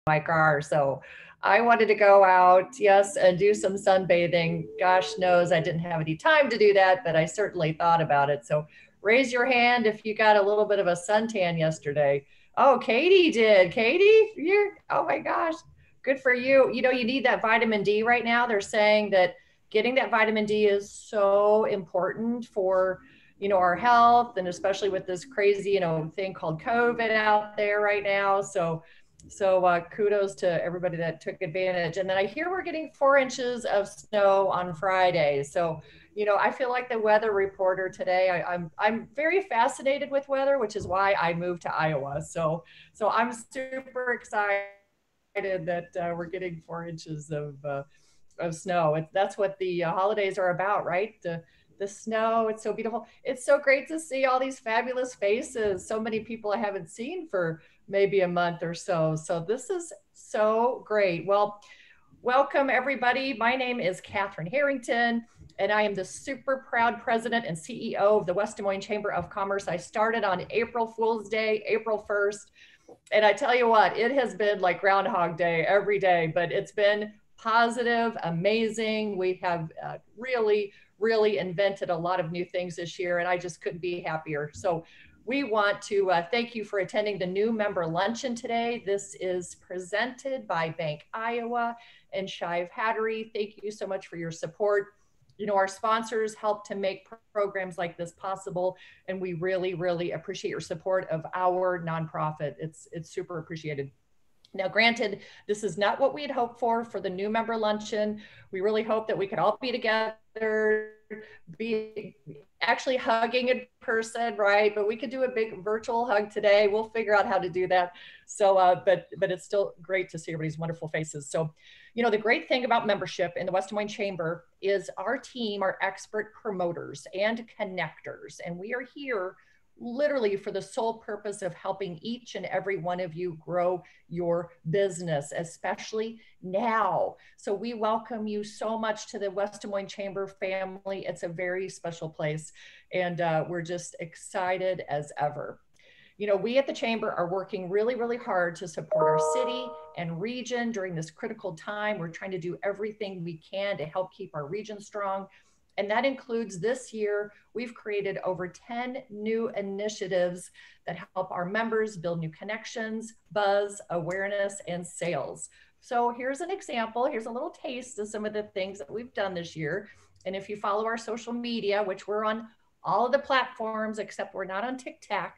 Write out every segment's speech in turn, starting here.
my car. So I wanted to go out, yes, and do some sunbathing. Gosh knows I didn't have any time to do that, but I certainly thought about it. So raise your hand if you got a little bit of a suntan yesterday. Oh, Katie did. Katie, oh my gosh, good for you. You know, you need that vitamin D right now. They're saying that getting that vitamin D is so important for, our health, and especially with this crazy, thing called COVID out there right now. So kudos to everybody that took advantage. And then I hear we're getting 4 inches of snow on Friday. So, I feel like the weather reporter today. I'm very fascinated with weather, which is why I moved to Iowa. So I'm super excited that we're getting 4 inches of snow. That's what the holidays are about, right? The snow. It's so beautiful. It's so great to see all these fabulous faces. So many people I haven't seen for maybe a month or so. So this is so great. Well, welcome everybody. My name is Catherine Harrington, and I am the super proud president and CEO of the West Des Moines Chamber of Commerce. I started on April Fool's Day, April 1st. And I tell you what, it has been like Groundhog Day every day, but it's been positive, amazing. We have really invented a lot of new things this year, and I just couldn't be happier. So we want to thank you for attending the new member luncheon today. This is presented by Bank Iowa and Shive Hattery. Thank you so much for your support. Our sponsors help to make programs like this possible, and we really appreciate your support of our nonprofit. It's super appreciated. Now, granted, this is not what we had hoped for the new member luncheon. We really hope that we could all be together, be actually hugging in person, right? But we could do a big virtual hug today. We'll figure out how to do that. So, but it's still great to see everybody's wonderful faces. So, the great thing about membership in the West Des Moines Chamber is our team are expert promoters and connectors, and we are here literally for the sole purpose of helping each and every one of you grow your business, especially now. So we welcome you so much to the West Des Moines Chamber family. It's a very special place, and we're just excited as ever. We at the Chamber are working really hard to support our city and region during this critical time. We're trying to do everything we can to help keep our region strong. And that includes this year, we've created over 10 new initiatives that help our members build new connections, buzz, awareness, and sales. So here's an example. Here's a little taste of some of the things that we've done this year. And if you follow our social media, which we're on all of the platforms, except we're not on TikTok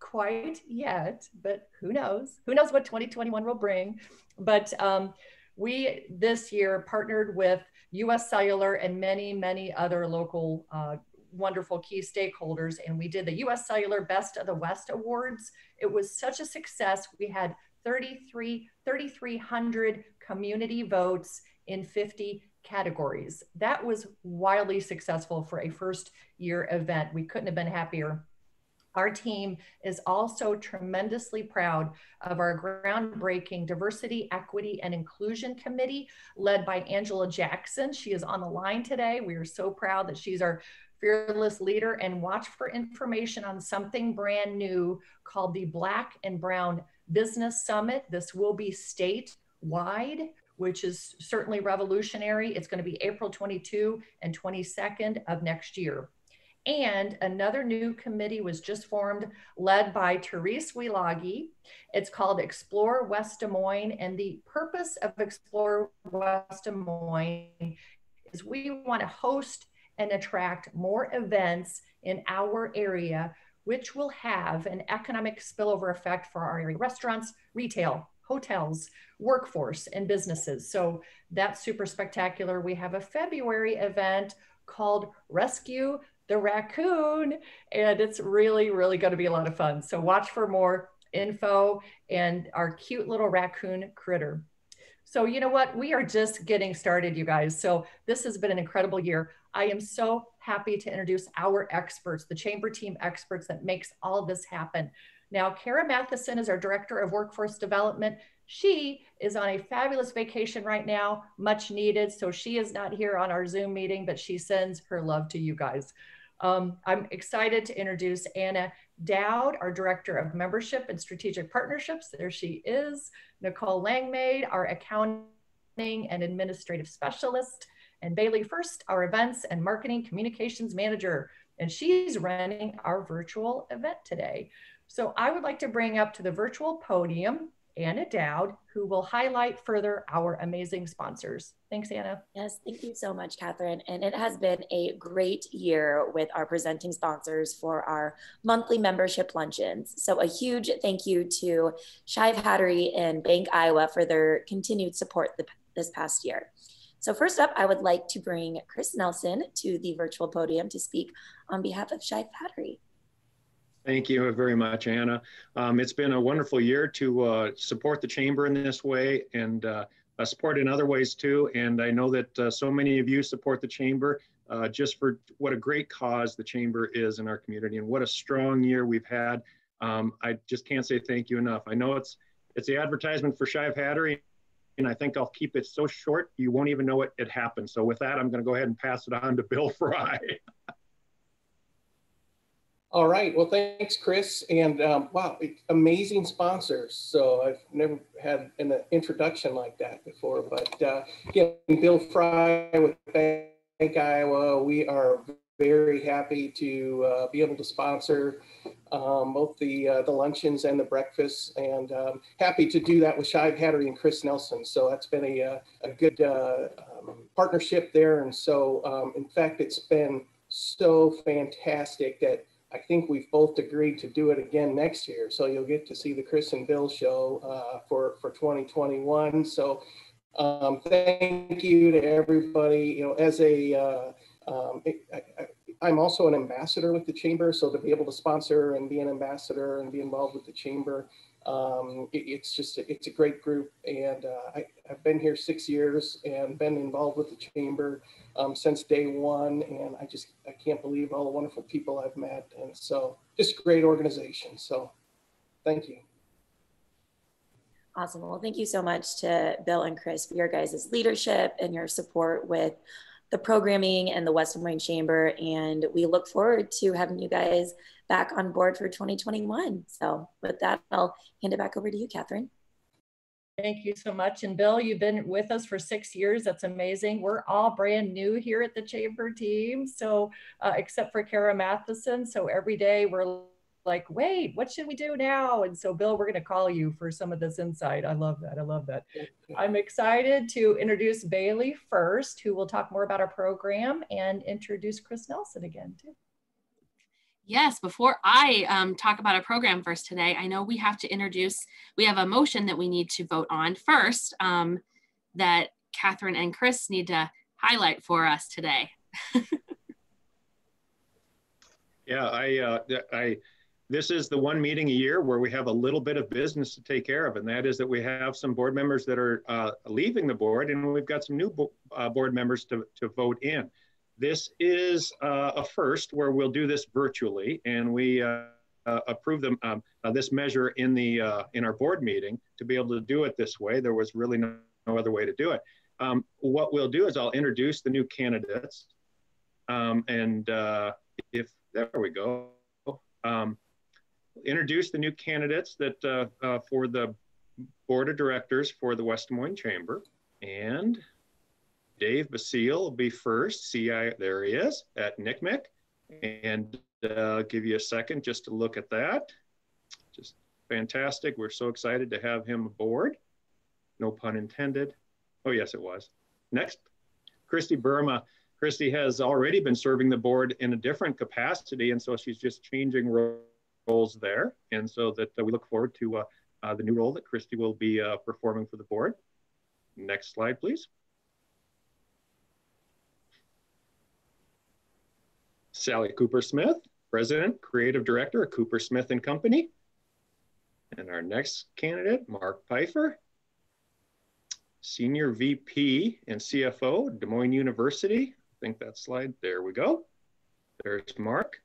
quite yet, but who knows? Who knows what 2021 will bring? But we this year partnered with US Cellular and many other local wonderful key stakeholders, and we did the US Cellular Best of the West Awards. It was such a success. We had 3,300 community votes in 50 categories. That was wildly successful for a first year event. We couldn't have been happier. Our team is also tremendously proud of our groundbreaking Diversity, Equity, and Inclusion Committee led by Angela Jackson. She is on the line today. We are so proud that she's our fearless leader, and watch for information on something brand new called the Black and Brown Business Summit. This will be statewide, which is certainly revolutionary. It's going to be April 22 and 22nd of next year. And another new committee was just formed, led by Therese Wielagi. It's called Explore West Des Moines. And the purpose of Explore West Des Moines is we want to host and attract more events in our area, which will have an economic spillover effect for our area restaurants, retail, hotels, workforce, and businesses. So that's super spectacular. We have a February event called Rescue the Raccoon, and it's really going to be a lot of fun. So watch for more info and our cute little raccoon critter. So you know what? We are just getting started, you guys. So this has been an incredible year. I am so happy to introduce our experts, the Chamber team experts that makes all of this happen. Now, Kara Mathison is our Director of Workforce Development. She is on a fabulous vacation right now, much needed. So she is not here on our Zoom meeting, but she sends her love to you guys. I'm excited to introduce Anna Dowd, our Director of Membership and Strategic Partnerships. There she is. Nicole Langmaid, our Accounting and Administrative Specialist. And Bailey First, our Events and Marketing Communications Manager. And she's running our virtual event today. So I would like to bring up to the virtual podium Anna Dowd, who will highlight further our amazing sponsors. Thanks, Anna. Yes, thank you so much, Catherine. And it has been a great year with our presenting sponsors for our monthly membership luncheons. So a huge thank you to Shive Hattery and Bank Iowa for their continued support this past year. So first up, I would like to bring Chris Nelson to the virtual podium to speak on behalf of Shive Hattery. Thank you very much, Anna. It's been a wonderful year to support the Chamber in this way and support in other ways too. And I know that so many of you support the Chamber just for what a great cause the Chamber is in our community and what a strong year we've had. I just can't say thank you enough. I know it's the advertisement for Shive Hattery, and I think I'll keep it so short you won't even know it happened. So with that, I'm going to go ahead and pass it on to Bill Fry. All right, well, thanks, Chris. And wow, amazing sponsors. So I've never had an introduction like that before, but again, Bill Fry with Bank Iowa, we are very happy to be able to sponsor both the luncheons and the breakfasts, and happy to do that with Shive Hattery and Chris Nelson. So that's been a good partnership there. And so in fact, it's been so fantastic that I think we've both agreed to do it again next year. So you'll get to see the Chris and Bill show for 2021. So thank you to everybody. You know, as I'm also an ambassador with the Chamber. So to be able to sponsor and be an ambassador and be involved with the Chamber, it's a great group. And I've been here 6 years and been involved with the Chamber since day one, and I can't believe all the wonderful people I've met, and so just a great organization. So thank you. Awesome. Well, thank you so much to Bill and Chris for your guys' leadership and your support with the programming and the West Des Moines Chamber, and we look forward to having you guys back on board for 2021. So with that, I'll hand it back over to you, Catherine. Thank you so much. And Bill, you've been with us for 6 years. That's amazing. We're all brand new here at the Chamber team. So except for Kara Mathison. So every day we're like, wait, what should we do now? And so Bill, we're going to call you for some of this insight. I love that. I love that. I'm excited to introduce Bailey First, who will talk more about our program, and introduce Chris Nelson again too. Yes, before I talk about our program first today, I know we have a motion that we need to vote on first that Catherine and Chris need to highlight for us today. Yeah, this is the one meeting a year where we have a little bit of business to take care of, and that is that we have some board members that are leaving the board, and we've got some new board members to vote in. This is a first where we'll do this virtually, and we approved this measure in our board meeting to be able to do it this way. There was really no other way to do it. What we'll do is I'll introduce the new candidates, there we go. Introduce the new candidates that for the board of directors for the West Des Moines Chamber, and Dave Basile will be first. There he is at NCMEC. And I'll give you a second just to look at that. Just fantastic. We're so excited to have him aboard. No pun intended. Oh, yes, it was. Next, Christy Burma. Christy has already been serving the board in a different capacity, and so she's just changing roles there. And so that we look forward to the new role that Christy will be performing for the board. Next slide, please. Sally Cooper-Smith, President, Creative Director at Cooper-Smith & Company. And our next candidate, Mark Pifer, Senior VP and CFO, Des Moines University. I think that slide, there we go. There's Mark.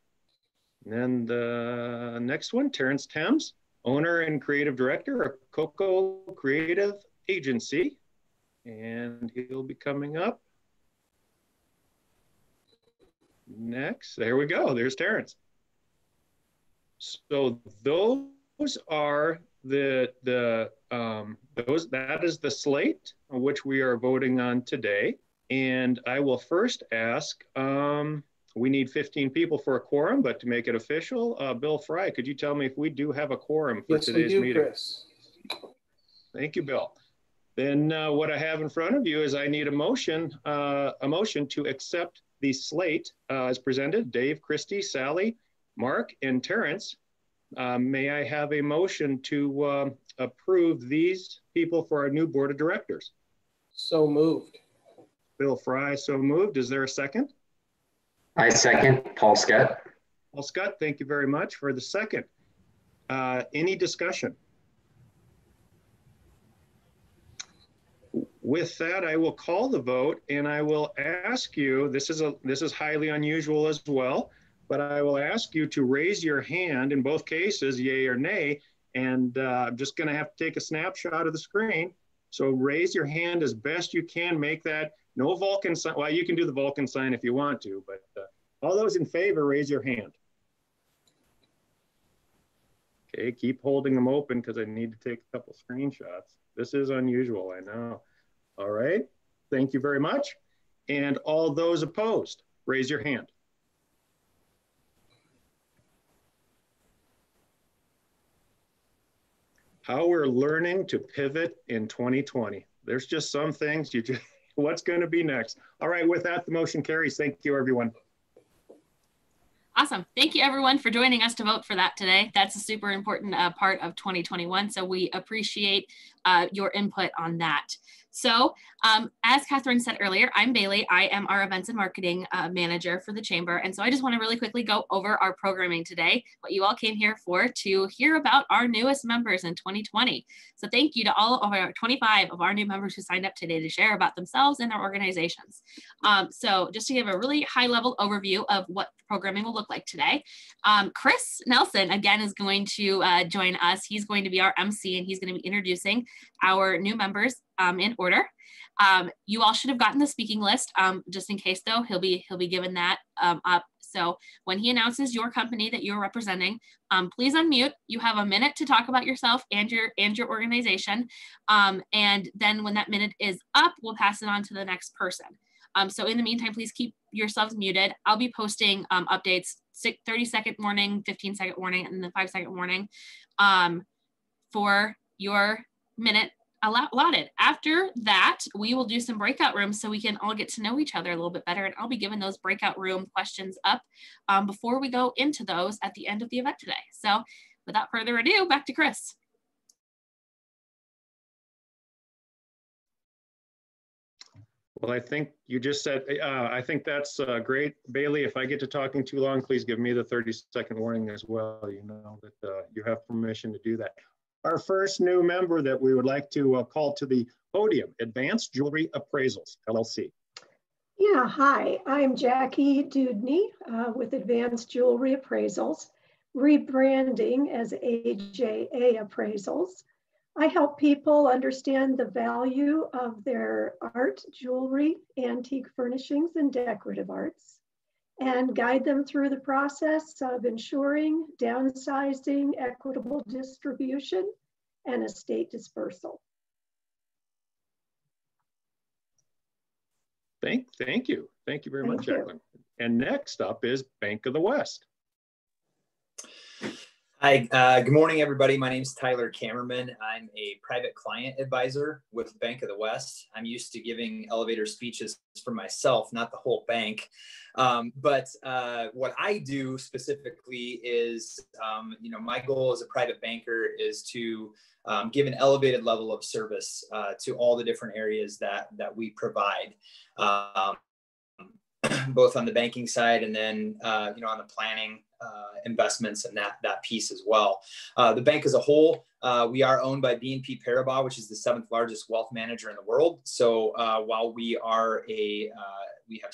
And then the next one, Terrence Thames, Owner and Creative Director of Coco Creative Agency. And he'll be coming up. Next, there we go. There's Terrence. So those are that is the slate on which we are voting on today. And I will first ask, we need 15 people for a quorum, but to make it official, Bill Fry, could you tell me if we do have a quorum for today's meeting? Yes, we do, Chris. Thank you, Bill. Then what I have in front of you is I need a motion to accept the slate as presented. Dave, Christy, Sally, Mark, and Terrence. May I have a motion to approve these people for our new board of directors? So moved. Bill Fry, so moved. Is there a second? I second. Paul Scott. Paul Scott, thank you very much for the second. Any discussion? With that, I will call the vote, and I will ask you, this is highly unusual as well, but I will ask you to raise your hand in both cases, yay or nay, and I'm just going to have to take a snapshot of the screen. So raise your hand as best you can, make that no Vulcan sign. Well, you can do the Vulcan sign if you want to, but all those in favor, raise your hand. Okay, keep holding them open because I need to take a couple screenshots. This is unusual, I know. All right, thank you very much. And all those opposed, raise your hand. How we're learning to pivot in 2020. There's just some things you just, what's going to be next? All right, with that, the motion carries. Thank you, everyone. Awesome. Thank you, everyone, for joining us to vote for that today. That's a super important part of 2021. So we appreciate your input on that. So as Catherine said earlier, I'm Bailey. I am our events and marketing manager for the chamber. And so I just want to really quickly go over our programming today, what you all came here for, to hear about our newest members in 2020. So thank you to all of our 25 of our new members who signed up today to share about themselves and their organizations. So just to give a really high level overview of what programming will look like today. Chris Nelson, again, is going to join us. He's going to be our MC, and he's going to be introducing our new members in order. You all should have gotten the speaking list. Just in case, though, he'll be given that up. So when he announces your company that you're representing, please unmute. You have a minute to talk about yourself and your organization. And then when that minute is up, we'll pass it on to the next person. So in the meantime, please keep yourselves muted. I'll be posting updates, 30-second warning, 15-second warning, and then 5-second warning for your minute allotted. After that, we will do some breakout rooms so we can all get to know each other a little bit better. And I'll be giving those breakout room questions up before we go into those at the end of the event today. So without further ado, back to Chris. Well, I think you just said, I think that's great. Bailey, if I get to talking too long, please give me the 30-second warning as well. You know that you have permission to do that. Our first new member that we would like to call to the podium, Advanced Jewelry Appraisals, LLC. Yeah, hi, I'm Jackie Dudney with Advanced Jewelry Appraisals, rebranding as AJA Appraisals. I help people understand the value of their art, jewelry, antique furnishings, and decorative arts, and guide them through the process of ensuring downsizing, equitable distribution, and estate dispersal. Thank you. Thank you very much, Jacqueline. And next up is Bank of the West. Hi, good morning, everybody. My name is Tyler Kammerman. I'm a private client advisor with Bank of the West. I'm used to giving elevator speeches for myself, not the whole bank. But what I do specifically is, my goal as a private banker is to give an elevated level of service to all the different areas that we provide. Both on the banking side and then, on the planning, investments and that piece as well. The bank as a whole, we are owned by BNP Paribas, which is the 7th largest wealth manager in the world. So while we are we have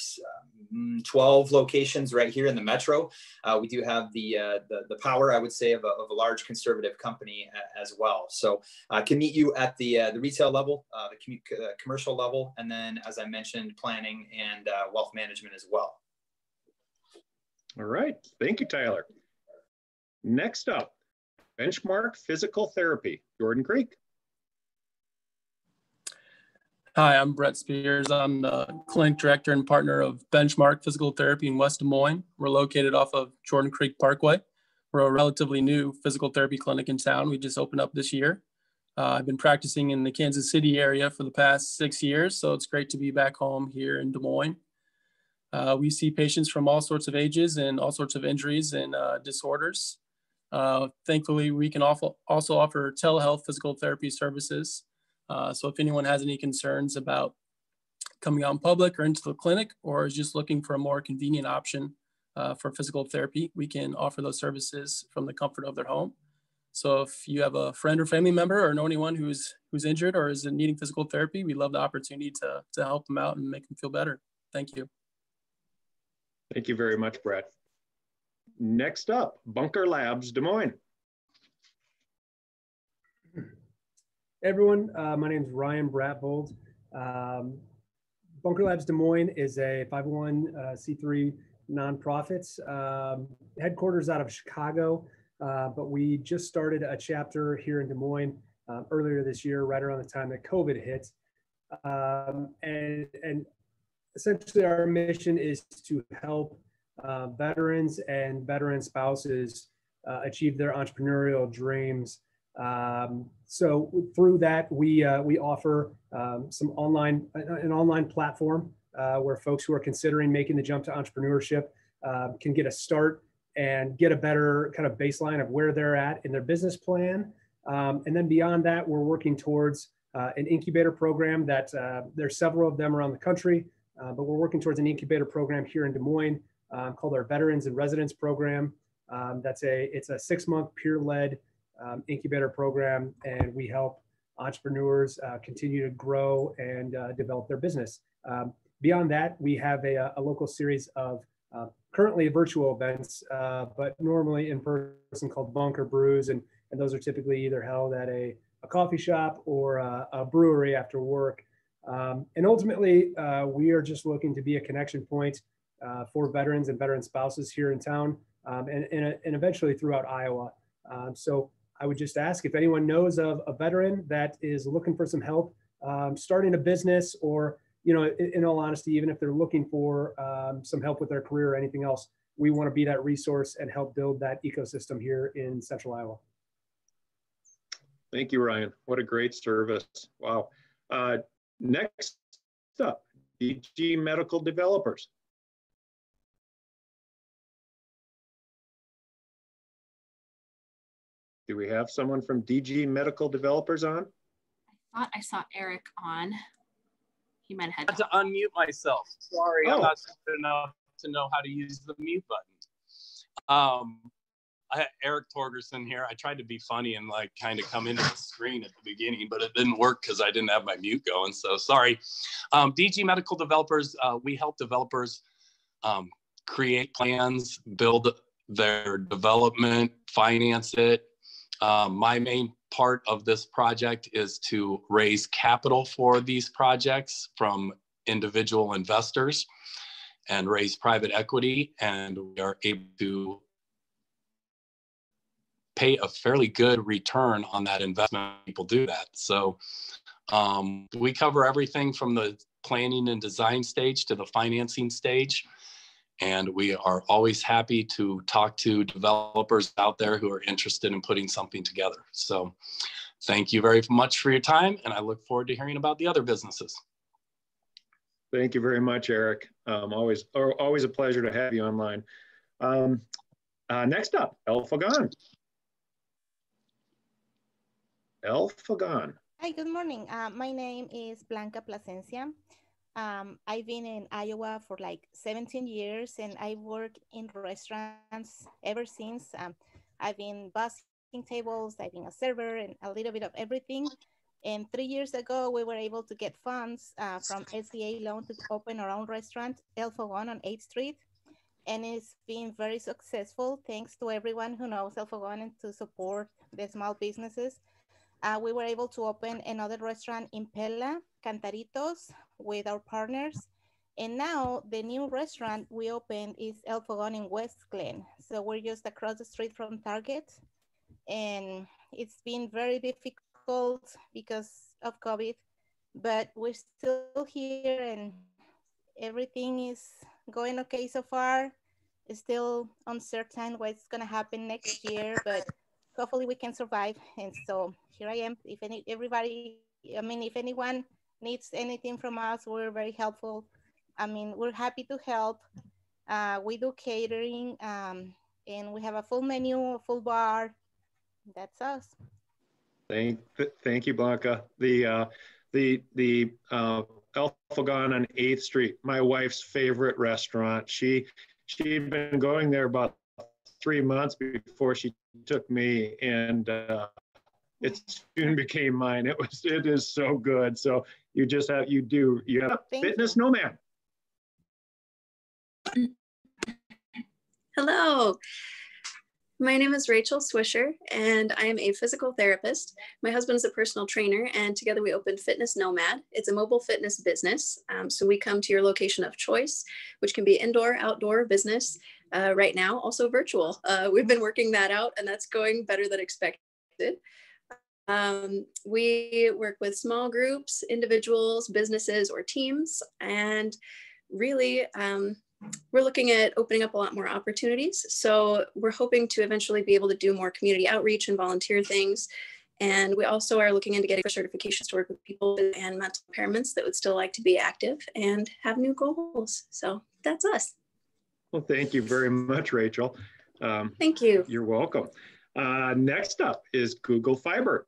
12 locations right here in the metro, we do have the power, I would say, of a large conservative company as well. So can meet you at the retail level, the commercial level, and then, as I mentioned, planning and wealth management as well. All right. Thank you, Tyler. Next up, Benchmark Physical Therapy, Jordan Creek. Hi, I'm Brett Spears. I'm the clinic director and partner of Benchmark Physical Therapy in West Des Moines. We're located off of Jordan Creek Parkway. We're a relatively new physical therapy clinic in town. We just opened up this year. I've been practicing in the Kansas City area for the past 6 years, so it's great to be back home here in Des Moines. We see patients from all sorts of ages and all sorts of injuries and disorders. Thankfully, we can also offer telehealth physical therapy services. So if anyone has any concerns about coming out in public or into the clinic, or is just looking for a more convenient option for physical therapy, we can offer those services from the comfort of their home. So if you have a friend or family member or know anyone who's injured or is needing physical therapy, we love the opportunity to help them out and make them feel better. Thank you. Thank you very much, Brett. Next up, Bunker Labs, Des Moines. Hey everyone, my name is Ryan Bratvold. Bunker Labs Des Moines is a 501c3 nonprofit, headquarters out of Chicago, but we just started a chapter here in Des Moines earlier this year, right around the time that COVID hit. And essentially our mission is to help veterans and veteran spouses achieve their entrepreneurial dreams. So through that, we offer an online platform where folks who are considering making the jump to entrepreneurship can get a start and get a better kind of baseline of where they're at in their business plan. And then beyond that, we're working towards an incubator program that there's several of them around the country, but we're working towards an incubator program here in Des Moines called our Veterans and Residents Program. It's a 6-month peer-led incubator program, and we help entrepreneurs continue to grow and develop their business. Beyond that, we have a local series of currently virtual events, but normally in person, called Bunker Brews, and those are typically either held at a coffee shop or a brewery after work. And ultimately, we are just looking to be a connection point for veterans and veteran spouses here in town, and eventually throughout Iowa. So I would just ask if anyone knows of a veteran that is looking for some help starting a business, or, you know, in all honesty, even if they're looking for some help with their career or anything else, we want to be that resource and help build that ecosystem here in Central Iowa. Thank you, Ryan. What a great service. Wow. Next up, DG Medical Developers. Do we have someone from DG Medical Developers on? I thought I saw Eric on. He might have had to unmute myself. Sorry, Oh. I'm not good enough to know how to use the mute button. I had Eric Torgerson here. I tried to be funny and like kind of come into the screen at the beginning, but it didn't work because I didn't have my mute going. So sorry. DG Medical Developers, we help developers create plans, build their development, finance it. My main part of this project is to raise capital for these projects from individual investors and raise private equity, and we are able to pay a fairly good return on that investment. People do that. So we cover everything from the planning and design stage to the financing stage. And we are always happy to talk to developers out there who are interested in putting something together. So thank you very much for your time, and I look forward to hearing about the other businesses. Thank you very much, Eric. Always a pleasure to have you online. Next up, El Fagan. El Fagan. Hi, good morning. My name is Blanca Placencia. I've been in Iowa for like 17 years, and I work in restaurants ever since. I've been busking tables, I've been a server, and a little bit of everything. And 3 years ago, we were able to get funds from SBA loan to open our own restaurant, El Fogon on 8th Street. And it's been very successful, thanks to everyone who knows El Fogon and to support the small businesses. We were able to open another restaurant in Pella, Cantaritos, with our partners. And now the new restaurant we opened is El Fogon in West Glen. So we're just across the street from Target. And it's been very difficult because of COVID, but we're still here and everything is going okay so far. It's still uncertain what's gonna happen next year, but hopefully we can survive. And so here I am. If anyone needs anything from us, we're very helpful. I mean, we're happy to help. We do catering, and we have a full menu, a full bar. That's us. Thank you, Blanca. The El Fogon on 8th Street, my wife's favorite restaurant. She'd been going there about 3 months before she took me, and it soon became mine. It is so good. So you have Fitness Nomad. Hello, my name is Rachel Swisher, and I am a physical therapist. My husband is a personal trainer, and together we opened Fitness Nomad. It's a mobile fitness business. So we come to your location of choice, which can be indoor, outdoor business. Right now, also virtual. We've been working that out, and that's going better than expected. We work with small groups, individuals, businesses, or teams, and really, we're looking at opening up a lot more opportunities. So we're hoping to eventually be able to do more community outreach and volunteer things. And we also are looking into getting certifications to work with people and mental impairments that would still like to be active and have new goals. So that's us. Well, thank you very much, Rachel. Thank you. You're welcome. Next up is Google Fiber.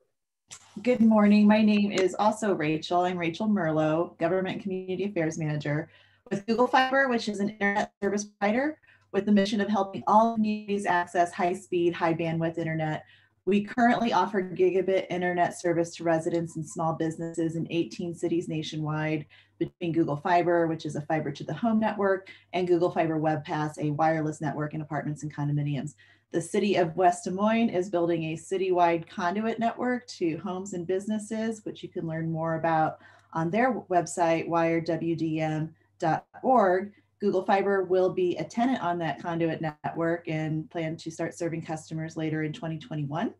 Good morning. My name is also Rachel. I'm Rachel Merlo, Government and Community Affairs Manager with Google Fiber, which is an internet service provider with the mission of helping all communities access high-speed, high-bandwidth internet. We currently offer gigabit internet service to residents and small businesses in 18 cities nationwide between Google Fiber, which is a fiber to the home network, and Google Fiber Web Pass, a wireless network in apartments and condominiums. The city of West Des Moines is building a citywide conduit network to homes and businesses, which you can learn more about on their website, wiredwdm.org. Google Fiber will be a tenant on that conduit network and plan to start serving customers later in 2021.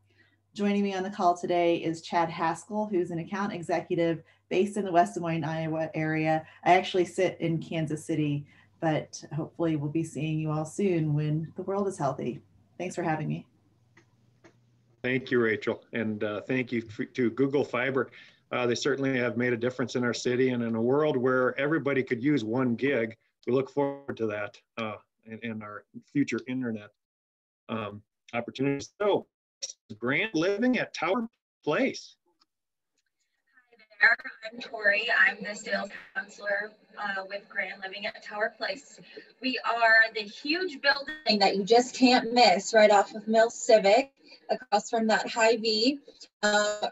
Joining me on the call today is Chad Haskell, who's an account executive based in the West Des Moines, Iowa area. I actually sit in Kansas City, but hopefully we'll be seeing you all soon when the world is healthy. Thanks for having me. Thank you, Rachel. And thank you to Google Fiber. They certainly have made a difference in our city, and in a world where everybody could use 1 gig, we look forward to that in our future internet opportunities. So, Grant living at Tower Place. Hi there, I'm Tori. I'm the sales counselor with Grant Living at Tower Place. We are the huge building that you just can't miss right off of Mill Civic, across from that Hy-Vee.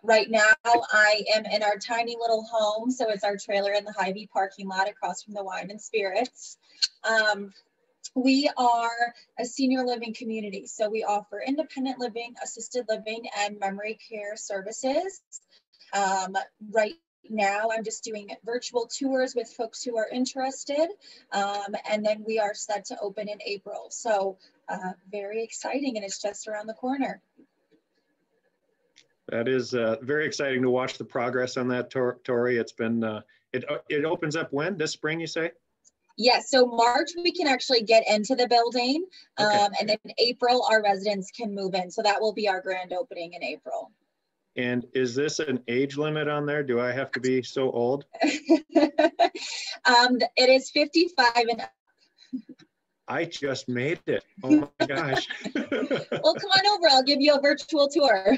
Right now, I am in our tiny little home, so it's our trailer in the Hy-Vee parking lot across from the Wine and Spirits. We are a senior living community, so we offer independent living, assisted living, and memory care services. Right now, I'm just doing virtual tours with folks who are interested, and then we are set to open in April. So very exciting, and it's just around the corner. That is very exciting to watch the progress on that, Tori. It's been, it opens up when? This spring, you say? Yes, so March we can actually get into the building, Okay. and then in April our residents can move in. So that will be our grand opening in April. And is this an age limit on there? Do I have to be so old? It is 55 and up. I just made it. Oh my gosh. Well, come on over. I'll give you a virtual tour.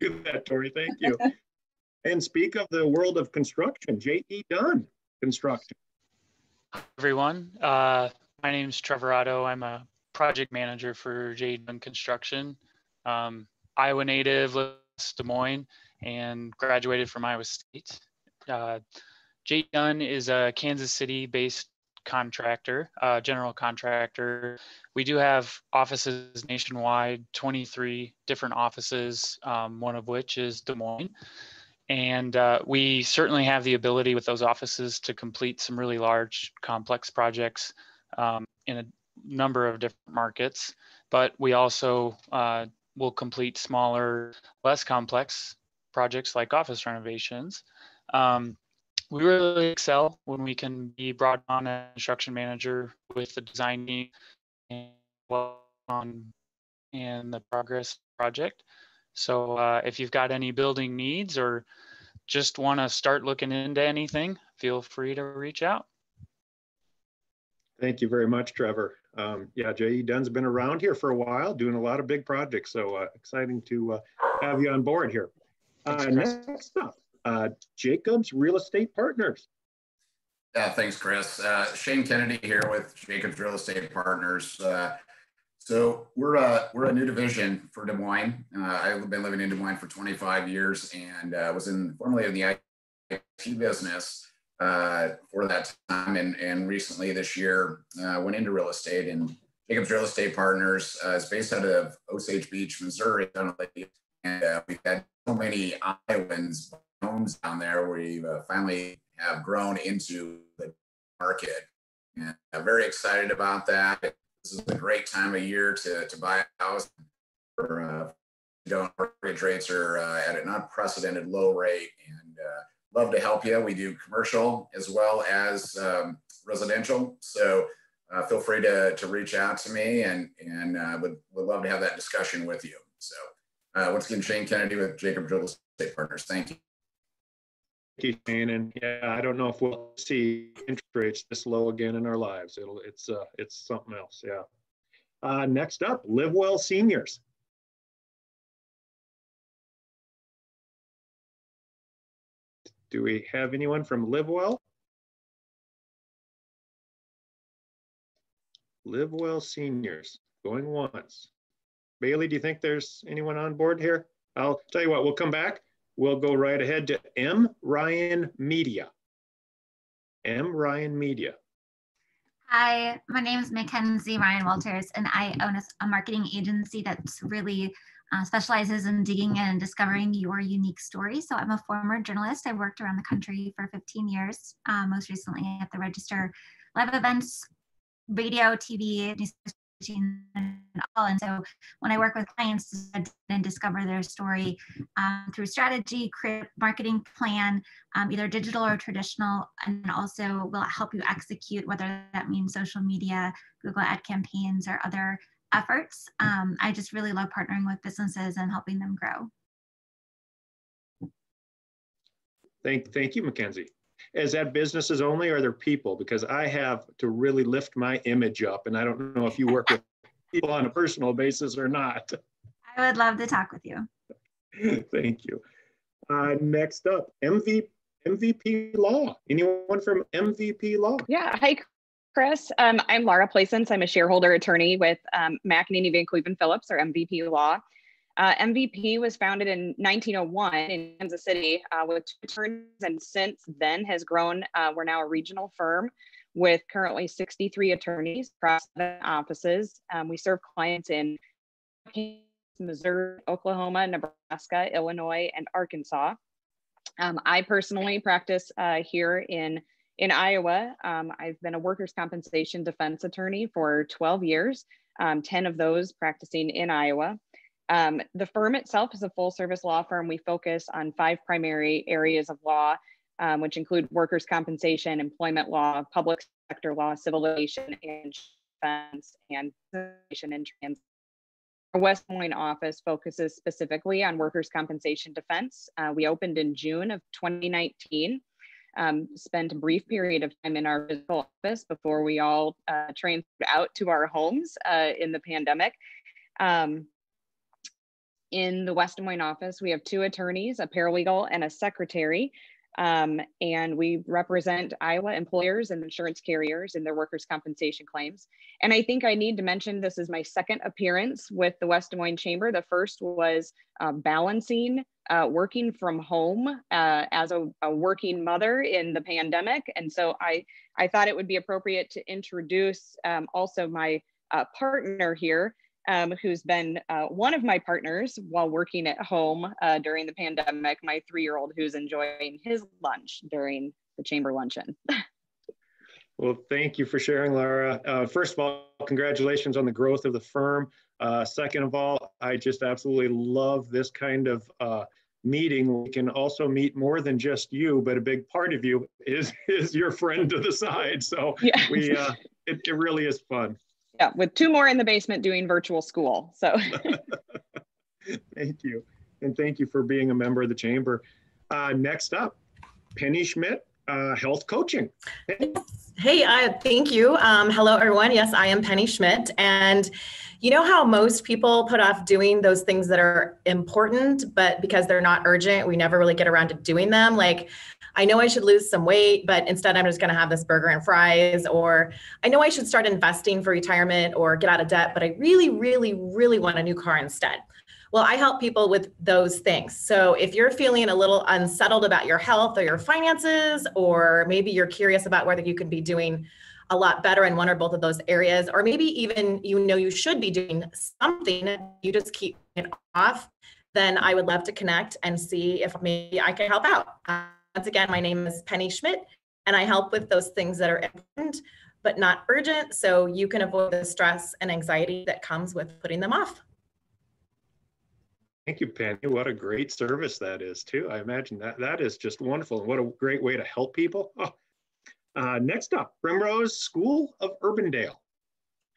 Do that, Tori. Thank you. And speak of the world of construction, J.E. Dunn Construction. Hi, everyone. My name is Trevor Otto. I'm a project manager for J.E. Dunn Construction. Iowa native, lives in Des Moines, and graduated from Iowa State. J.E. Dunn is a Kansas City-based contractor, general contractor. We do have offices nationwide, 23 different offices, one of which is Des Moines. And we certainly have the ability with those offices to complete some really large, complex projects in a number of different markets. But we also will complete smaller, less complex projects like office renovations. We really excel when we can be brought on as construction manager with the design team and the progress project. So if you've got any building needs or just want to start looking into anything, feel free to reach out. Thank you very much, Trevor. Yeah, J.E. Dunn's been around here for a while, doing a lot of big projects. So exciting to have you on board here. Next up, Jacobs Real Estate Partners. Yeah, thanks, Chris. Shane Kennedy here with Jacobs Real Estate Partners. So we're a new division for Des Moines. I've been living in Des Moines for 25 years and was formerly in the IT business for that time, and recently this year went into real estate. And Jacobs Real Estate Partners is based out of Osage Beach, Missouri, and we've had so many Iowans homes down there. We've finally have grown into the market, and I'm very excited about that. This is a great time of year to buy a house. Mortgage rates are at an unprecedented low rate, and love to help you. We do commercial as well as residential. So feel free to reach out to me, and would love to have that discussion with you. So once again, Shane Kennedy with Jacobs Real Estate Partners. Thank you. Thank you, Shane. And yeah, I don't know if we'll see interest rates this low again in our lives. It's something else. Yeah. Next up, Live Well Seniors. Do we have anyone from Live Well? Live Well Seniors, going once. Bailey, do you think there's anyone on board here? I'll tell you what, we'll come back. We'll go right ahead to M. Ryan Media. M. Ryan Media. Hi, my name is Mackenzie Ryan Walters, and I own a marketing agency that's really specializes in digging in and discovering your unique story. So I'm a former journalist. I worked around the country for 15 years, most recently at the Register, live events, radio, TV, news, and all. And so when I work with clients and discover their story through strategy, create a marketing plan, either digital or traditional, and also will help you execute, whether that means social media, Google ad campaigns, or other efforts. I just really love partnering with businesses and helping them grow. Thank you, Mackenzie. Is that businesses only, or are there people? Because I have to really lift my image up, and I don't know if you work with people on a personal basis or not. I would love to talk with you. Thank you. Next up, MVP Law. Anyone from MVP Law? Yeah, hi, Chris. I'm Blanca Placencia. I'm a shareholder attorney with McEnany, Van Cleveland Phillips, or MVP Law. MVP was founded in 1901 in Kansas City with 2 attorneys, and since then has grown. We're now a regional firm with currently 63 attorneys across 7 offices. We serve clients in Missouri, Oklahoma, Nebraska, Illinois, and Arkansas. I personally practice here in Iowa. I've been a workers' compensation defense attorney for 12 years, 10 of those practicing in Iowa. The firm itself is a full service law firm. We focus on 5 primary areas of law, which include workers' compensation, employment law, public sector law, civil litigation, and defense, and trans. Our West Moines office focuses specifically on workers' compensation defense. We opened in June of 2019. Spent a brief period of time in our physical office before we all transferred out to our homes in the pandemic. In the West Des Moines office, we have 2 attorneys, a paralegal, and a secretary. And we represent Iowa employers and insurance carriers in their workers' compensation claims. And I think I need to mention this is my 2nd appearance with the West Des Moines Chamber. The first was balancing working from home as a working mother in the pandemic. And so I thought it would be appropriate to introduce also my partner here, who's been one of my partners while working at home during the pandemic, my 3-year-old who's enjoying his lunch during the chamber luncheon. Well, thank you for sharing, Laura. First of all, congratulations on the growth of the firm. Second of all, I just absolutely love this kind of meeting. We can also meet more than just you, but a big part of you is your friend to the side. So yeah. It really is fun. Yeah, with 2 more in the basement doing virtual school. So thank you. And thank you for being a member of the chamber. Next up, Penny Schmidt, health coaching. Hey, thank you. Hello, everyone. Yes, I am Penny Schmidt. And you know how most people put off doing those things that are important, but because they're not urgent, we never really get around to doing them. Like, I know I should lose some weight, but instead I'm just going to have this burger and fries. Or I know I should start investing for retirement or get out of debt, but I really, really, really want a new car instead. Well, I help people with those things. So if you're feeling a little unsettled about your health or your finances, or maybe you're curious about whether you can be doing a lot better in one or both of those areas, or maybe even you should be doing something, you just keep it off, then I would love to connect and see if maybe I can help out. Once again, my name is Penny Schmidt, and I help with those things that are important but not urgent, so you can avoid the stress and anxiety that comes with putting them off. Thank you, Penny. What a great service that is, too. I imagine that is just wonderful. And what a great way to help people. Oh. Next up, Primrose School of Urbandale.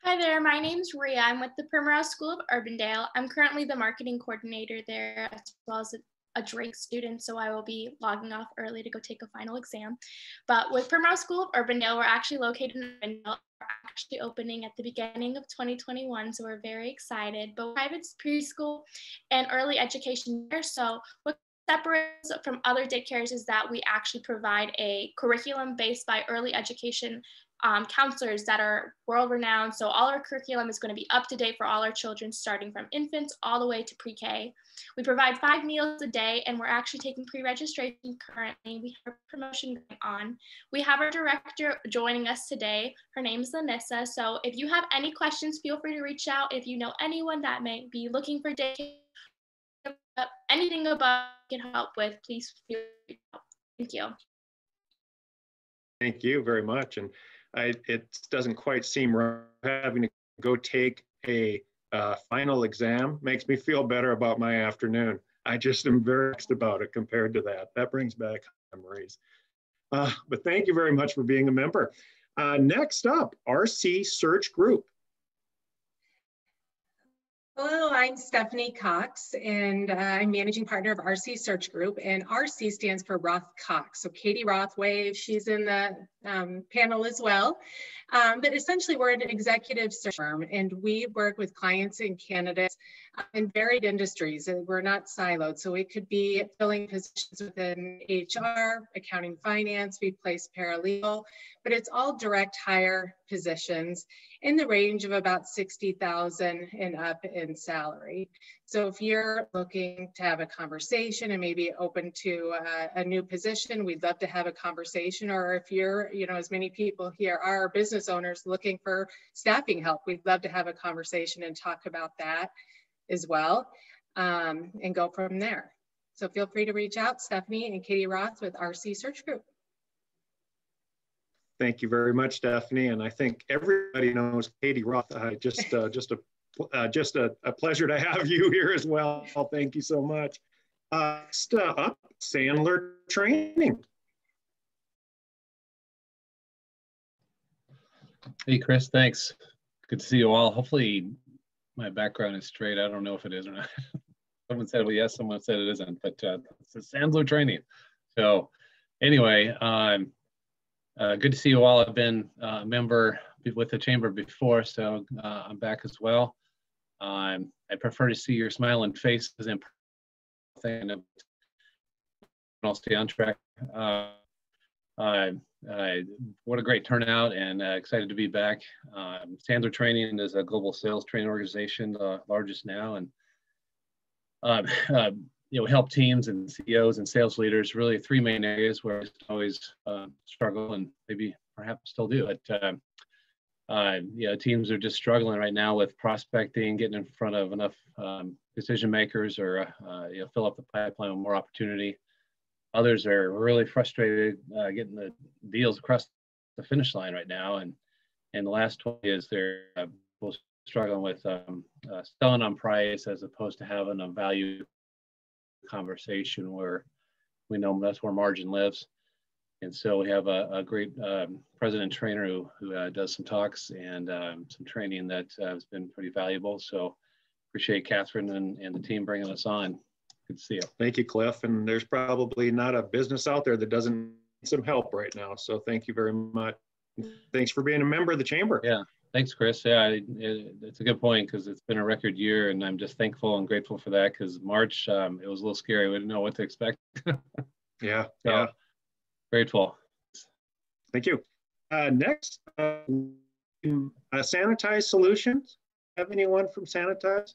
Hi there, my name's Rhea. I'm with the Primrose School of Urbandale. I'm currently the marketing coordinator there, as well as a Drake student, so I will be logging off early to go take a final exam. But with Primrose School of Urbandale, we're actually located in Urbandale. We're actually opening at the beginning of 2021, so we're very excited. But private preschool and early education there, so what separates us from other daycares is that we actually provide a curriculum based by early education counselors that are world-renowned. So all our curriculum is going to be up to date for all our children, starting from infants all the way to pre-K. We provide 5 meals a day, and we're actually taking pre-registration currently. We have a promotion going on. We have our director joining us today. Her name is Anissa. So if you have any questions, feel free to reach out. If you know anyone that may be looking for daycare, anything about can help with, please feel free to help. Thank you. Thank you very much. And it doesn't quite seem right having to go take a final exam. Makes me feel better about my afternoon. I just am very vexed about it compared to that. That brings back memories. But thank you very much for being a member. Next up, RC Search Group. Hello, I'm Stephanie Cox, and I'm managing partner of RC Search Group, and RC stands for Roth Cox. So Katie Rothwave, she's in the panel as well. But essentially, we're an executive search firm, and we work with clients and candidates in varied industries. And we're not siloed, so it could be filling positions within HR, accounting, finance. We place paralegal, but it's all direct hire positions in the range of about $60,000 and up in salary. So if you're looking to have a conversation and maybe open to a new position, we'd love to have a conversation. Or if you're, as many people here are business owners looking for staffing help, we'd love to have a conversation and talk about that as well, and go from there. So feel free to reach out, Stephanie and Katie Roth with RC Search Group. Thank you very much, Stephanie. And I think everybody knows Katie Roth. Just a pleasure to have you here as well. Thank you so much. Next up, Cellular Training. Hey, Chris, thanks. Good to see you all. Hopefully my background is straight. I don't know if it is or not. Someone said, well, yes, someone said it isn't, but it's a Cellular Training. So anyway, good to see you all. I've been a member with the chamber before, so I'm back as well. I prefer to see your smiling faces in person, and I'll stay on track. What a great turnout, and excited to be back. Cellular Training is a global sales training organization, the largest now, and help teams and CEOs and sales leaders, really 3 main areas where I always struggle and maybe perhaps still do. teams are just struggling right now with prospecting, getting in front of enough decision makers, or fill up the pipeline with more opportunity. Others are really frustrated getting the deals across the finish line right now. And in the last 20 years, they're struggling with selling on price as opposed to having a value conversation where we know that's where margin lives. And so we have a great president trainer who does some talks and some training that has been pretty valuable. So appreciate Catherine and the team bringing us on. Good to see you. Thank you, Cliff. And there's probably not a business out there that doesn't need some help right now. So thank you very much. Thanks for being a member of the chamber. Yeah, thanks, Chris. Yeah, it's a good point because it's been a record year, and I'm just thankful and grateful for that because March, it was a little scary. We didn't know what to expect. Yeah, so, yeah. Grateful. Thank you. Next, Sanitize Solutions. Have anyone from Sanitize?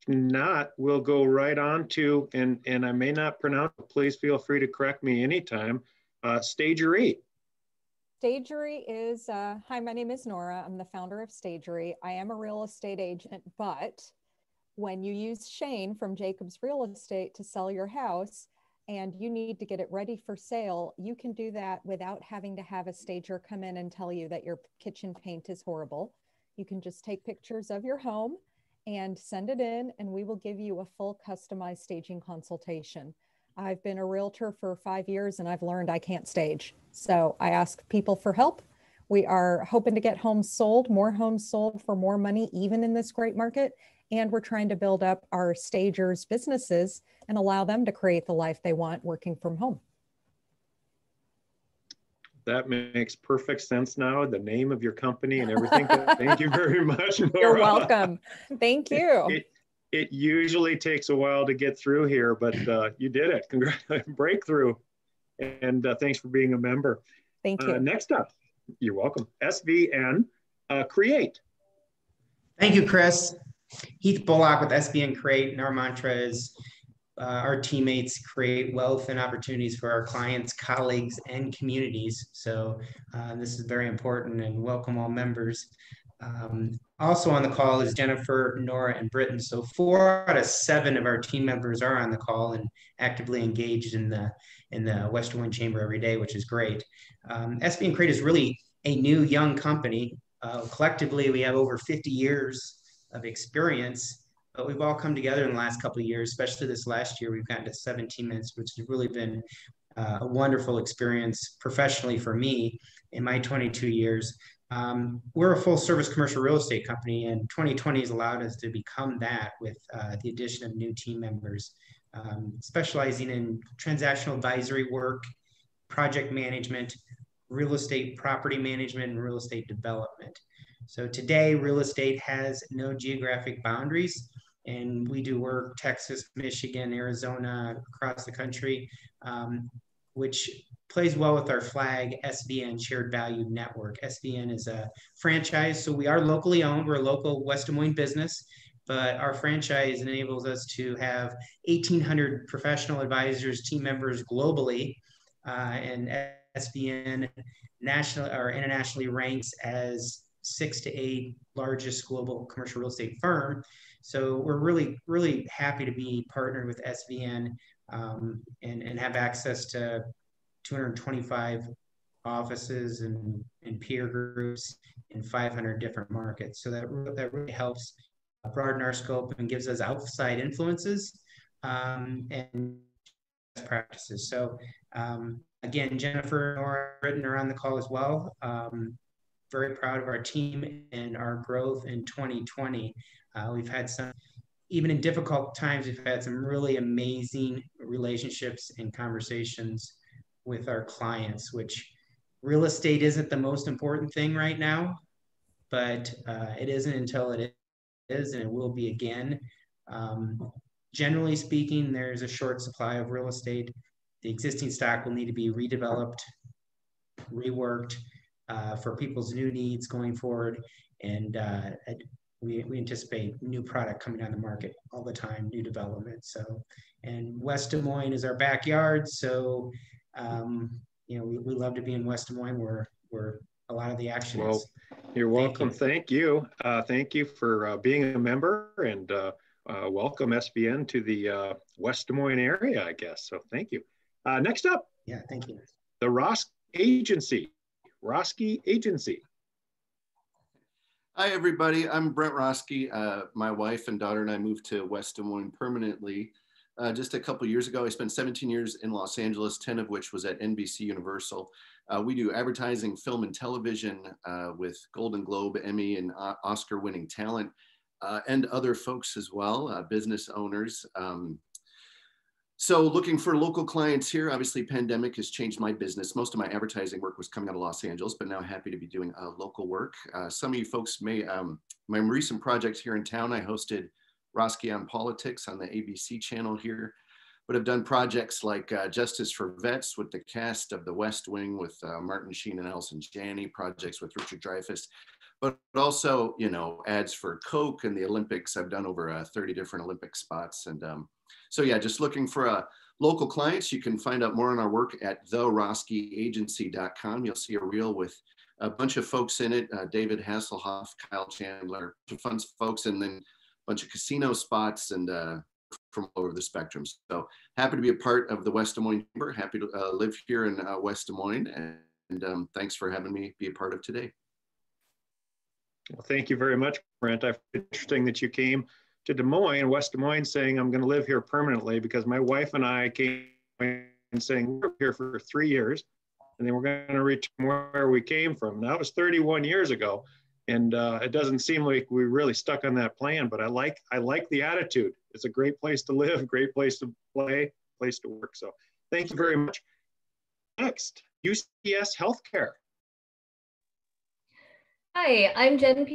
If not, we'll go right on to, and I may not pronounce it, please feel free to correct me anytime, Stagery. Stagery is, hi, my name is Nora. I'm the founder of Stagery. I am a real estate agent, but when you use Shane from Jacobs Real Estate to sell your house and you need to get it ready for sale, you can do that without having to have a stager come in and tell you that your kitchen paint is horrible. You can just take pictures of your home and send it in, and we will give you a full customized staging consultation. I've been a realtor for 5 years and I've learned I can't stage. So I ask people for help. We are hoping to get homes sold, more homes sold for more money, even in this great market. And we're trying to build up our stagers' businesses and allow them to create the life they want working from home. That makes perfect sense now, the name of your company and everything. Thank you very much, Nora. You're welcome. Thank you. It usually takes a while to get through here, but you did it. Congratulations, breakthrough. And thanks for being a member. Thank you. Next up, you're welcome, SVN Create. Thank you, Chris. Heath Bullock with SVN Create, and our mantra is our teammates create wealth and opportunities for our clients, colleagues, and communities. So this is very important, and welcome all members. Also on the call is Jennifer, Nora, and Britton. So 4 out of 7 of our team members are on the call and actively engaged in the Western Wind Chamber every day, which is great. SVN Create is really a new young company. Collectively, we have over 50 years of experience, but we've all come together in the last couple of years, especially this last year. We've gotten to 17 minutes, which has really been a wonderful experience professionally for me in my 22 years. We're a full service commercial real estate company, and 2020 has allowed us to become that with the addition of new team members, specializing in transactional advisory work, project management, real estate property management, and real estate development. So today, real estate has no geographic boundaries, and we do work Texas, Michigan, Arizona, across the country, which plays well with our flag, SVN, Shared Value Network. SVN is a franchise, so we are locally owned. We're a local West Des Moines business, but our franchise enables us to have 1,800 professional advisors, team members globally, and SVN national or internationally ranks as 6 to 8 largest global commercial real estate firm. So we're really, really happy to be partnered with SVN and have access to 225 offices and peer groups in 500 different markets. So that really helps broaden our scope and gives us outside influences and best practices. So again, Jennifer and Nora Britton are on the call as well. Very proud of our team and our growth in 2020. We've had some, even in difficult times, we've had some really amazing relationships and conversations with our clients, which real estate isn't the most important thing right now, but it isn't until it is, and it will be again. Generally speaking, there's a short supply of real estate. The existing stock will need to be redeveloped, reworked for people's new needs going forward. And we anticipate new product coming on the market all the time, new development. So, and West Des Moines is our backyard. So, you know, we love to be in West Des Moines. We're a lot of the action Well, is. you're welcome. Thank you. Thank you for being a member, and welcome SBN to the West Des Moines area, I guess. So thank you. Next up. Yeah, thank you. The Roski Agency. Roski Agency. Hi, everybody. I'm Brent Roski. My wife and daughter and I moved to West Des Moines permanently just a couple years ago. I spent 17 years in Los Angeles, 10 of which was at NBC Universal. We do advertising, film, and television with Golden Globe, Emmy, and Oscar-winning talent, and other folks as well, business owners. So looking for local clients here. Obviously, pandemic has changed my business. Most of my advertising work was coming out of Los Angeles, but now happy to be doing local work. Some of you folks may, my recent project here in town, I hosted Roski on Politics on the ABC channel here, but I've done projects like Justice for Vets with the cast of The West Wing with Martin Sheen and Allison Janney, projects with Richard Dreyfuss, but also, you know, ads for Coke and the Olympics. I've done over 30 different Olympic spots. And so yeah, just looking for local clients. You can find out more on our work at theroskiagency.com. You'll see a reel with a bunch of folks in it, David Hasselhoff, Kyle Chandler, a bunch of fun folks, and then a bunch of casino spots and from all over the spectrum. So happy to be a part of the West Des Moines Chamber. Happy to live here in West Des Moines, and thanks for having me be a part of today. Well, thank you very much, Brent. I find it interesting that you came to Des Moines, West Des Moines, saying I'm going to live here permanently, because my wife and I came and saying we're here for 3 years, and then we're going to return where we came from. That was 31 years ago, and it doesn't seem like we really stuck on that plan. But I like the attitude. It's a great place to live, great place to play, place to work. So thank you very much. Next, UCS Healthcare. Hi, I'm Jen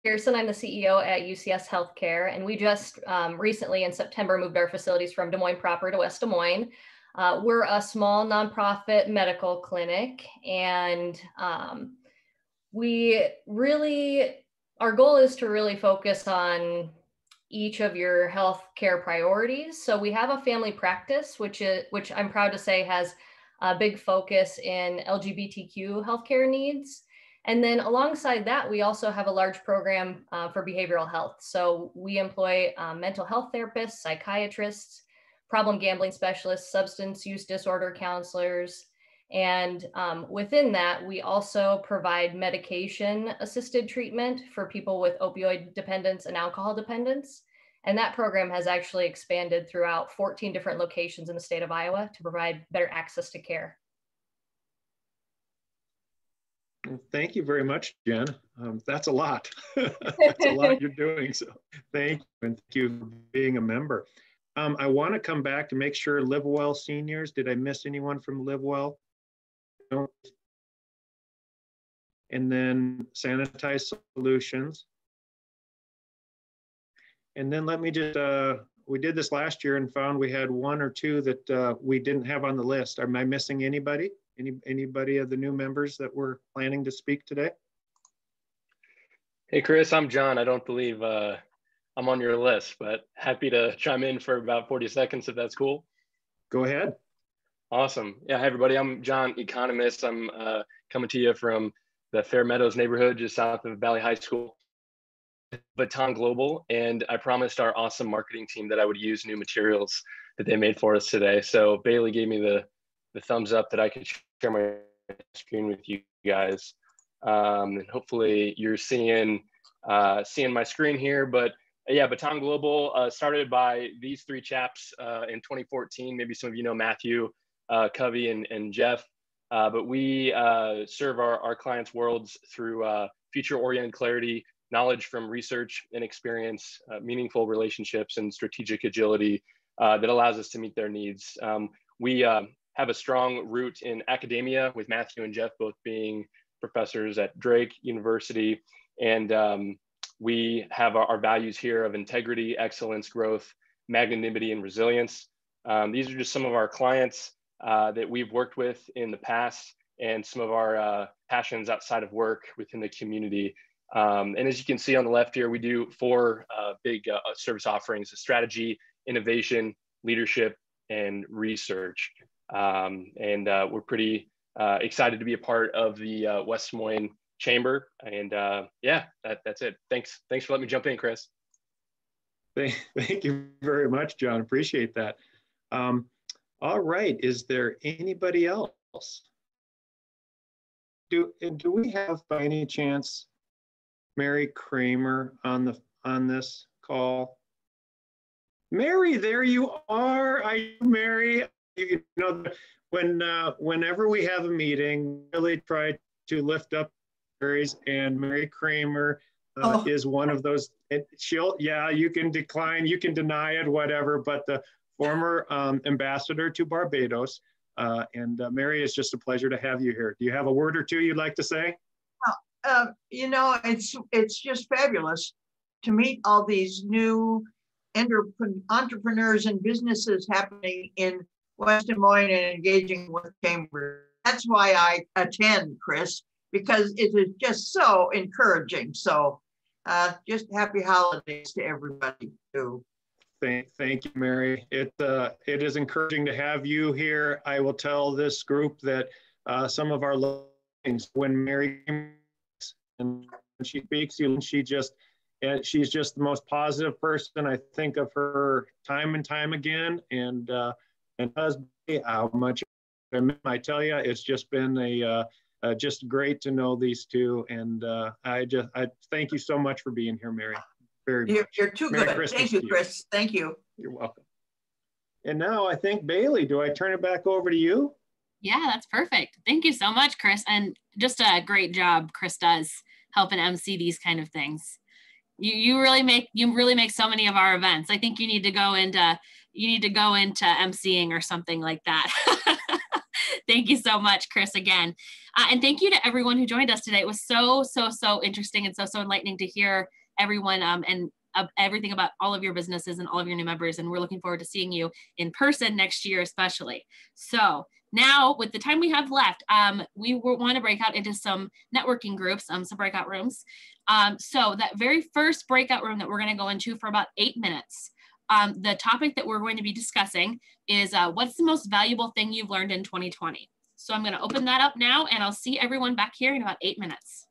Pearson. I'm the CEO at UCS Healthcare, and we just recently in September moved our facilities from Des Moines proper to West Des Moines. We're a small nonprofit medical clinic, and our goal is to really focus on each of your healthcare priorities. So we have a family practice, which I'm proud to say has a big focus in LGBTQ healthcare needs. And then alongside that, we also have a large program for behavioral health. So we employ mental health therapists, psychiatrists, problem gambling specialists, substance use disorder counselors. And within that, we also provide medication-assisted treatment for people with opioid dependence and alcohol dependence. And that program has actually expanded throughout 14 different locations in the state of Iowa to provide better access to care. Thank you very much, Jen. That's a lot. That's a lot you're doing. So thank you, and thank you for being a member. I want to come back to make sure Live Well seniors. Did I miss anyone from Live Well? No. And then Sanitize Solutions. And then let me just, we did this last year and found we had one or two that we didn't have on the list. Am I missing anybody? Anybody of the new members that we're planning to speak today? Hey, Chris, I'm John. I don't believe I'm on your list, but happy to chime in for about 40 seconds if that's cool. Go ahead. Awesome. Yeah, hi, everybody. I'm John, economist. I'm coming to you from the Fair Meadows neighborhood just south of Valley High School, Baton Global. And I promised our awesome marketing team that I would use new materials that they made for us today. So Bailey gave me the thumbs up that I could share my screen with you guys. And hopefully you're seeing my screen here, but yeah, Baton Global started by these three chaps in 2014. Maybe some of you know Matthew, Covey, and Jeff, but we serve our clients' worlds through future-oriented clarity, knowledge from research and experience, meaningful relationships, and strategic agility that allows us to meet their needs. We have a strong root in academia, with Matthew and Jeff both being professors at Drake University. And we have our values here of integrity, excellence, growth, magnanimity, and resilience. These are just some of our clients that we've worked with in the past, and some of our passions outside of work within the community. And as you can see on the left here, we do four big service offerings: strategy, innovation, leadership, and research. We're pretty excited to be a part of the West Des Moines Chamber. And yeah, that's it. Thanks for letting me jump in, Chris. Thank you very much, John. Appreciate that. All right, is there anybody else? Do we have, by any chance, Mary Kramer on this call? Mary, there you are. Mary, you know, whenever we have a meeting, really try to lift up Mary's, and Mary Kramer is one of those. You can decline, you can deny it, whatever, but the former ambassador to Barbados. And Mary, it's just a pleasure to have you here. Do you have a word or two you'd like to say? You know, it's just fabulous to meet all these new entrepreneurs and businesses happening in West Des Moines and engaging with Chamber. That's why I attend, Chris, because it is just so encouraging. So just happy holidays to everybody too. Thank you, Mary. It is encouraging to have you here. I will tell this group that some of our things, when Mary and she speaks, she's just the most positive person. I think of her time and time again, and how much I tell you, it's just been just great to know these two, and I thank you so much for being here, Mary. Very much. You're too Merry good. Christmas Thank you, to Chris. Thank you. You're welcome. And now I think, Bailey, do I turn it back over to you? Yeah, that's perfect. Thank you so much, Chris. And just a great job Chris does helping MC these kind of things. You really make so many of our events. I think you need to go into MCing or something like that. Thank you so much, Chris, again. And thank you to everyone who joined us today. It was so interesting and so enlightening to hear everyone and everything about all of your businesses and all of your new members. And we're looking forward to seeing you in person next year, especially. So now with the time we have left, we want to break out into some networking groups, some breakout rooms. So that very first breakout room that we're going to go into for about 8 minutes. The topic that we're going to be discussing is what's the most valuable thing you've learned in 2020? So I'm going to open that up now, and I'll see everyone back here in about 8 minutes.